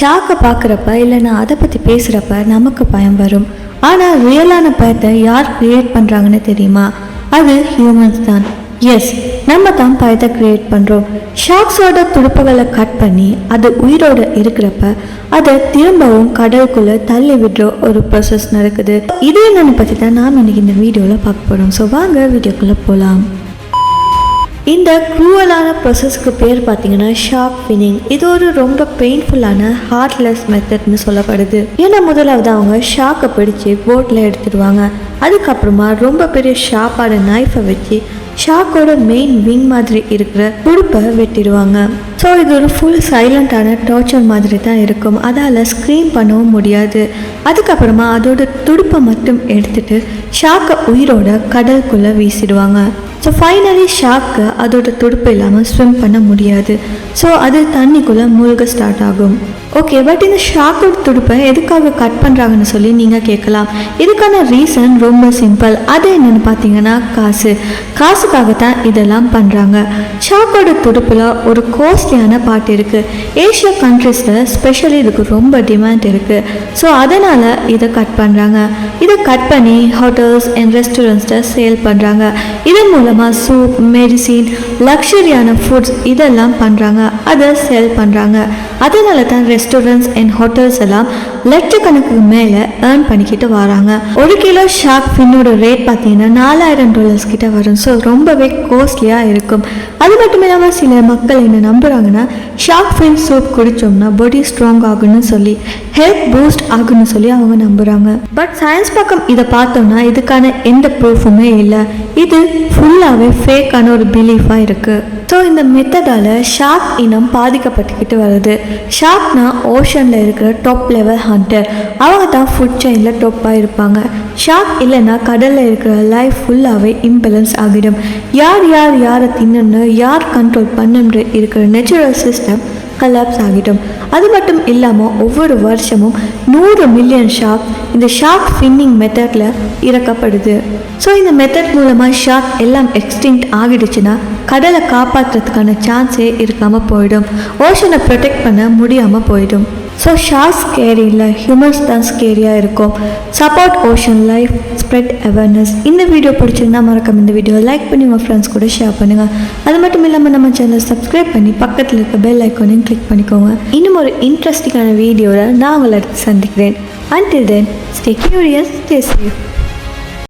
ஷாக்கை பார்க்குறப்ப இல்லைன்னா அதை பற்றி பேசுகிறப்ப நமக்கு பயம் வரும். ஆனால் ரியலான பயத்தை யார் க்ரியேட் பண்ணுறாங்கன்னு தெரியுமா? அது ஹியூமன்ஸ் தான். எஸ், நம்ம தான் பயத்தை க்ரியேட் பண்ணுறோம். ஷாக்ஸோட துடுப்புகளை கட் பண்ணி அது உயிரோடு இருக்கிறப்ப அதை திரும்பவும் கடலுக்குள்ளே தள்ளி விடுற ஒரு ப்ராசஸ் நடக்குது. இது என்னென்னு பற்றி தான் நாம் இன்றைக்கி இந்த வீடியோவில் பார்க்க போகிறோம். ஸோ வாங்க வீடியோக்குள்ளே போகலாம். இந்த க்ரூவலான ப்ராசஸ்க்கு பேர் பார்த்தீங்கன்னா ஷார்க் ஃபின்னிங். இது ஒரு ரொம்ப பெயின்ஃபுல்லான ஹார்ட்லெஸ் மெத்தட்னு சொல்லப்படுது. ஏன்னா முதலாவது அவங்க ஷாக்கை பிடிச்சி போட்டில் எடுத்துடுவாங்க. அதுக்கப்புறமா ரொம்ப பெரிய ஷார்ப்பான நைஃபை வச்சு ஷாக்கோட மெயின் விங் மாதிரி இருக்கிற துடுப்பை வெட்டிடுவாங்க. ஸோ இது ஒரு ஃபுல் சைலண்டான டார்ச்சர் மாதிரி தான் இருக்கும். அதால் ஸ்க்ரீம் பண்ணவும் முடியாது. அதுக்கப்புறமா அதோட துடுப்பை மட்டும் எடுத்துட்டு ஷாக்கை உயிரோட கடலுக்குள்ளே வீசிடுவாங்க. ஸோ ஃபைனலி ஷாக்கு அதோட துடுப்பு இல்லாமல் ஸ்விம் பண்ண முடியாது. ஸோ அது தண்ணிக்குள்ளே மூழ்க ஸ்டார்ட் ஆகும். ஓகே, பட் இந்த ஷாக்கோட துடுப்பை எதுக்காக கட் பண்ணுறாங்கன்னு சொல்லி நீங்கள் கேட்கலாம். இதுக்கான ரீசன் ரொம்ப சிம்பிள். அது என்னென்னு பார்த்தீங்கன்னா காசுக்காக தான் இதெல்லாம் பண்ணுறாங்க. ஷாக்கோட துடுப்பில் ஒரு காஸ்ட்லியான பார்ட் இருக்குது. ஏஷியா கண்ட்ரீஸில் ஸ்பெஷலி இதுக்கு ரொம்ப டிமாண்ட் இருக்குது. ஸோ அதனால் இதை கட் பண்ணுறாங்க. இதை கட் பண்ணி ஹோட்டல்ஸ் அண்ட் ரெஸ்டாரண்ட்ஸில் சேல் பண்ணுறாங்க. இதன் மூலமாக சூப், மெடிசின், லக்ஸரியான ஃபுட்ஸ் இதெல்லாம் பண்ணுறாங்க. அதை சேல் பண்ணுறாங்க. அதனால தான் ரெஸ்டாரண்ட்ஸ் அண்ட் ஹோட்டல்ஸ் எல்லாம் லட்சக்கணக்குக்கு மேலே ஏர்ன் பண்ணிக்கிட்டு வராங்க. ஒரு கிலோ ஷார்க் ஃபின்னோட ரேட் பார்த்தீங்கன்னா $4000 கிட்ட வரும். ஸோ ரொம்பவே காஸ்ட்லியாக இருக்கும். அது மட்டும் இல்லாமல் சில மக்கள் என்ன நம்புகிறாங்கன்னா ஷார்க் ஃபின் சூப் குடித்தோம்னா பாடி ஸ்ட்ராங் ஆகுன்னு சொல்லி, ஹெல்த் பூஸ்ட் ஆகுன்னு சொல்லி அவங்க நம்புகிறாங்க. பட் சயின்ஸ் பக்கம் இதை பார்த்தோம்னா இதுக்கான எந்த ப்ரூஃபுமே இல்லை. இது ஃபுல்லாகவே ஃபேக்கான ஒரு பிலீஃபாக இருக்குது. ஸோ இந்த மெத்தடால் ஷார்க் இனம் பாதிக்கப்பட்டுக்கிட்டு வருது. ஷார்க்னா ஓஷனில் இருக்கிற டாப் லெவல் ஹண்டர். அவங்க தான் ஃபுட் செயினில் டாப்பாக இருப்பாங்க. ஷார்க் இல்லைன்னா கடலில் இருக்கிற லைஃப் ஃபுல்லாகவே இம்பேலன்ஸ் ஆகிடும். யாரை தின்னுன்னு யார் கண்ட்ரோல் பண்ணுன்ற இருக்கிற நேச்சுரல் சிஸ்டம் கலாப்ஸ் ஆகிடும். அது மட்டும் இல்லாமல் ஒவ்வொரு வருஷமும் 100 மில்லியன் ஷார்க் இந்த ஷார்க் ஃபின்னிங் மெத்தடில் இறக்கப்படுது. ஸோ இந்த மெத்தட் மூலமாக ஷார்க் எல்லாம் எக்ஸ்டிங்க்ட் ஆகிடுச்சுன்னா கடலை காப்பாற்றுறதுக்கான சான்ஸே இருக்காமல் போயிடும். ஓஷனை ப்ரொடெக்ட் பண்ண முடியாமல் போயிடும். ஸோ ஷார்க்ஸ் ஸ்கேரி இல்லை, ஹியூமன்ஸ் தான் ஸ்கேரியாக இருக்கும். Support ocean life, spread awareness. இந்த வீடியோ பிடிச்சிருந்தா மறக்காம இந்த வீடியோ லைக் பண்ணி உங்கள் ஃப்ரெண்ட்ஸ் கூட ஷேர் பண்ணுங்கள். அது மட்டும் இல்லாமல் நம்ம சேனலை சப்ஸ்கிரைப் பண்ணி பக்கத்தில் இருக்க பெல் ஐக்கானையும் கிளிக் பண்ணிக்கோங்க. இன்னும் ஒரு இன்ட்ரெஸ்டிங்கான வீடியோவில் நான் உங்களை சந்திக்கிறேன். Until then, stay curious, stay safe.